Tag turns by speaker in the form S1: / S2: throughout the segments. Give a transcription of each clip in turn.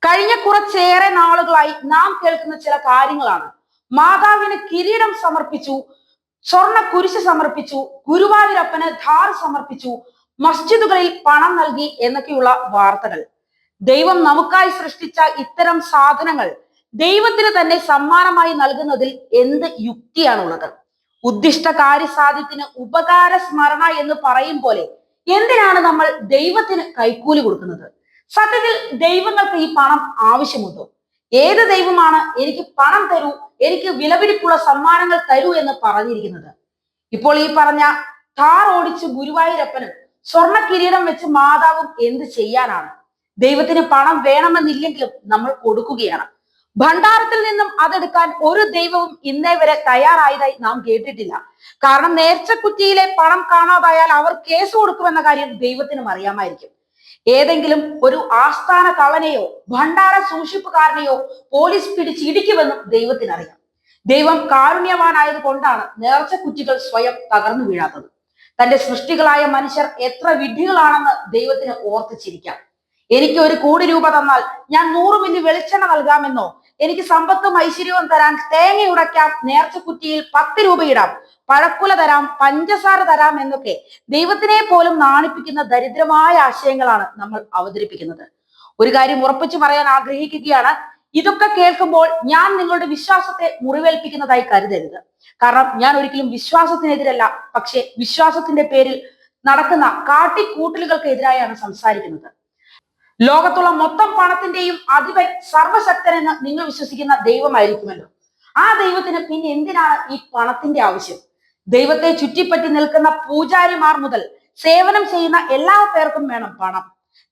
S1: കഴിഞ്ഞ കുറച്ചേറെ നാളുകളായി നാം കേൾക്കുന്ന ചില കാര്യങ്ങളാണ്. മാതാവിന് കിരീടം സമർപ്പിച്ചു, സ്വർണ്ണ കുരിശ് സമർപ്പിച്ചു, ഗുരുവായൂരപ്പന് ധാർ സമർപ്പിച്ചു, മസ്ജിദുകളിൽ പണം നൽകി എന്നൊക്കെയുള്ള വാർത്തകൾ. ദൈവം നമുക്കായി സൃഷ്ടിച്ച ഇത്തരം സാധനങ്ങൾ ദൈവത്തിന് തന്നെ സമ്മാനമായി നൽകുന്നതിൽ എന്ത് യുക്തിയാണുള്ളത്? ഉദ്ദിഷ്ട കാര്യസാധ്യത്തിന് ഉപകാര സ്മരണ എന്ന് പറയും പോലെ എന്തിനാണ് നമ്മൾ ദൈവത്തിന് കൈക്കൂലി കൊടുക്കുന്നത്? സത്യത്തിൽ ദൈവങ്ങൾക്ക് ഈ പണം ആവശ്യമുണ്ടോ? ഏത് ദൈവമാണ് എനിക്ക് പണം തരൂ, എനിക്ക് വിലപിടിപ്പുള്ള സമ്മാനങ്ങൾ തരൂ എന്ന് പറഞ്ഞിരിക്കുന്നത്? ഇപ്പോൾ ഈ പറഞ്ഞ ഥാർ ഓടിച്ച് ഗുരുവായൂരപ്പനും സ്വർണ്ണ കിരീടം വെച്ച് മാതാവും എന്ത് ചെയ്യാനാണ്? ദൈവത്തിന് പണം വേണമെന്നില്ലെങ്കിലും നമ്മൾ കൊടുക്കുകയാണ്. ഭണ്ഡാരത്തിൽ നിന്നും അതെടുക്കാൻ ഒരു ദൈവവും ഇന്നേ വരെ തയ്യാറായതായി നാം കേട്ടിട്ടില്ല. കാരണം നേർച്ചക്കുറ്റിയിലെ പണം കാണാതായാൽ അവർ കേസ് കൊടുക്കുമെന്ന കാര്യം ദൈവത്തിനും അറിയാമായിരിക്കും. ഏതെങ്കിലും ഒരു ആസ്ഥാന കള്ളനെയോ ഭണ്ഡാര സൂക്ഷിപ്പുകാരനെയോ പോലീസ് പിടിച്ചിടിക്കുമെന്നും ദൈവത്തിനറിയാം. ദൈവം കാരുണ്യവാനായത് കൊണ്ടാണ് നേർച്ചക്കുറ്റികൾ സ്വയം തകർന്നു വീഴാത്തത്. തന്റെ സൃഷ്ടികളായ മനുഷ്യർ എത്ര വിഡ്ഢികളാണെന്ന് ദൈവത്തിന് ഓർത്ത് ചിരിക്കാം. എനിക്ക് 1 കോടി രൂപ തന്നാൽ ഞാൻ 100 മില്ലി വെളിച്ചെണ്ണ നൽകാമെന്നോ, എനിക്ക് സമ്പത്തും ഐശ്വര്യവും തരാൻ തേങ്ങ ഉടയ്ക്കാം, നേർച്ചക്കുറ്റിയിൽ 10 രൂപ ഇടാം, പഴക്കുല തരാം, പഞ്ചസാര തരാം എന്നൊക്കെ ദൈവത്തിനെ പോലും നാണിപ്പിക്കുന്ന ദരിദ്രമായ ആശയങ്ങളാണ് നമ്മൾ അവതരിപ്പിക്കുന്നത്. ഒരു കാര്യം ഉറപ്പിച്ചു പറയാൻ ആഗ്രഹിക്കുകയാണ്, ഇതൊക്കെ കേൾക്കുമ്പോൾ ഞാൻ നിങ്ങളുടെ വിശ്വാസത്തെ മുറിവേൽപ്പിക്കുന്നതായി കരുതരുത്. കാരണം ഞാൻ ഒരിക്കലും വിശ്വാസത്തിനെതിരല്ല, പക്ഷെ വിശ്വാസത്തിന്റെ പേരിൽ നടക്കുന്ന കാട്ടിക്കൂട്ടലുകൾക്കെതിരായാണ് സംസാരിക്കുന്നത്. ലോകത്തുള്ള മൊത്തം പണത്തിന്റെയും അധിപൻ സർവശക്തനെന്ന് നിങ്ങൾ വിശ്വസിക്കുന്ന ദൈവമായിരിക്കുമല്ലോ. ആ ദൈവത്തിന് പിന്നെ എന്തിനാണ് ഈ പണത്തിന്റെ ആവശ്യം? ദൈവത്തെ ചുറ്റിപ്പറ്റി നിൽക്കുന്ന പൂജാരിമാർ മുതൽ സേവനം ചെയ്യുന്ന എല്ലാ പേർക്കും വേണം പണം.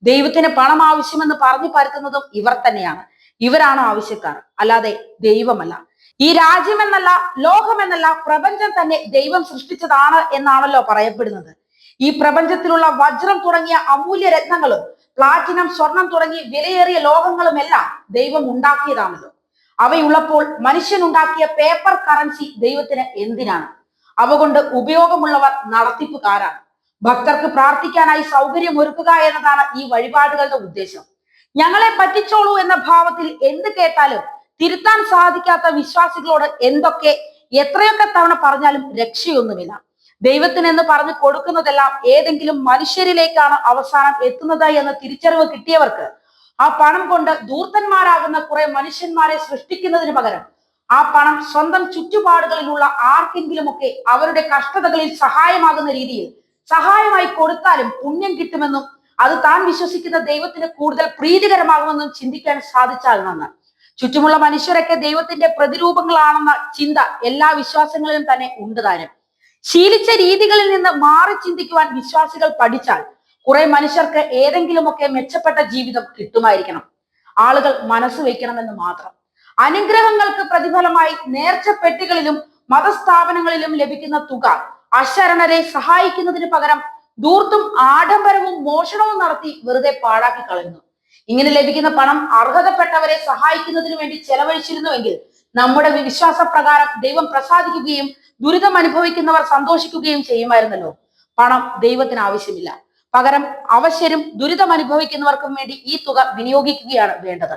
S1: ദൈവത്തിന് പണം ആവശ്യമെന്ന് പറഞ്ഞു പരത്തുന്നതും ഇവർ തന്നെയാണ്. ഇവരാണ് ആവശ്യക്കാർ, അല്ലാതെ ദൈവമല്ല. ഈ രാജ്യമെന്നല്ല, ലോകമെന്നല്ല, പ്രപഞ്ചം തന്നെ ദൈവം സൃഷ്ടിച്ചതാണ് എന്നാണല്ലോ പറയപ്പെടുന്നത്. ഈ പ്രപഞ്ചത്തിലുള്ള വജ്രം തുടങ്ങിയ അമൂല്യ രത്നങ്ങളും പ്ലാറ്റിനം, സ്വർണം തുടങ്ങി വിലയേറിയ ലോകങ്ങളുമെല്ലാം ദൈവം ഉണ്ടാക്കിയതാണല്ലോ. അവയുള്ളപ്പോൾ മനുഷ്യനുണ്ടാക്കിയ പേപ്പർ കറൻസി ദൈവത്തിന് എന്തിനാണ്? അവ കൊണ്ട് ഉപയോഗമുള്ളവർ നടത്തിപ്പുകാരാണ്. ഭക്തർക്ക് പ്രാർത്ഥിക്കാനായി സൗകര്യം ഒരുക്കുക എന്നതാണ് ഈ വഴിപാടുകളുടെ ഉദ്ദേശം. ഞങ്ങളെ പറ്റിച്ചോളൂ എന്ന ഭാവത്തിൽ എന്ത് കേട്ടാലും തിരുത്താൻ സാധിക്കാത്ത വിശ്വാസികളോട് എത്രയൊക്കെ തവണ പറഞ്ഞാലും രക്ഷയൊന്നുമില്ല. ദൈവത്തിനെന്ന് പറഞ്ഞു കൊടുക്കുന്നതെല്ലാം ഏതെങ്കിലും മനുഷ്യരിലേക്കാണ് അവസാനം എത്തുന്നത് എന്ന തിരിച്ചറിവ് കിട്ടിയവർക്ക് ആ പണം കൊണ്ട് ധൂർത്തന്മാരാകുന്ന കുറെ മനുഷ്യന്മാരെ സൃഷ്ടിക്കുന്നതിന് പകരം ആ പണം സ്വന്തം ചുറ്റുപാടുകളിലുള്ള ആർക്കെങ്കിലുമൊക്കെ അവരുടെ കഷ്ടതകളിൽ സഹായമാകുന്ന രീതിയിൽ സഹായമായി കൊടുത്താലും പുണ്യം കിട്ടുമെന്നും അത് താൻ വിശ്വസിക്കുന്ന ദൈവത്തിന് കൂടുതൽ പ്രീതികരമാകുമെന്നും ചിന്തിക്കാൻ സാധിച്ചാൽ നന്ന്. ചുറ്റുമുള്ള മനുഷ്യരൊക്കെ ദൈവത്തിന്റെ പ്രതിരൂപങ്ങളാണെന്ന ചിന്ത എല്ലാ വിശ്വാസങ്ങളിലും തന്നെ ഉണ്ട് താനും. ശീലിച്ച രീതികളിൽ നിന്ന് മാറി ചിന്തിക്കുവാൻ വിശ്വാസികൾ പഠിച്ചാൽ കുറെ മനുഷ്യർക്ക് ഏതെങ്കിലുമൊക്കെ മെച്ചപ്പെട്ട ജീവിതം കിട്ടുമായിരിക്കണം. ആളുകൾ മനസ്സ് വയ്ക്കണമെന്ന് മാത്രം. അനുഗ്രഹങ്ങൾക്ക് പ്രതിഫലമായി നേർച്ചപ്പെട്ടികളിലും മതസ്ഥാപനങ്ങളിലും ലഭിക്കുന്ന തുക അശരണരെ സഹായിക്കുന്നതിന് പകരം ധൂർത്തും ആഡംബരവും മോഷണവും നടത്തി വെറുതെ പാഴാക്കി കളയുന്നു. ഇങ്ങനെ ലഭിക്കുന്ന പണം അർഹതപ്പെട്ടവരെ സഹായിക്കുന്നതിന് വേണ്ടി ചെലവഴിച്ചിരുന്നുവെങ്കിൽ നമ്മുടെ വിശ്വാസപ്രകാരം ദൈവം പ്രസാദിക്കുകയും ദുരിതം അനുഭവിക്കുന്നവർ സന്തോഷിക്കുകയും ചെയ്യുമായിരുന്നല്ലോ. പണം ദൈവത്തിന് ആവശ്യമില്ല. പകരം അവശ്യരും ദുരിതം അനുഭവിക്കുന്നവർക്കും വേണ്ടി ഈ തുക വിനിയോഗിക്കുകയാണ് വേണ്ടത്.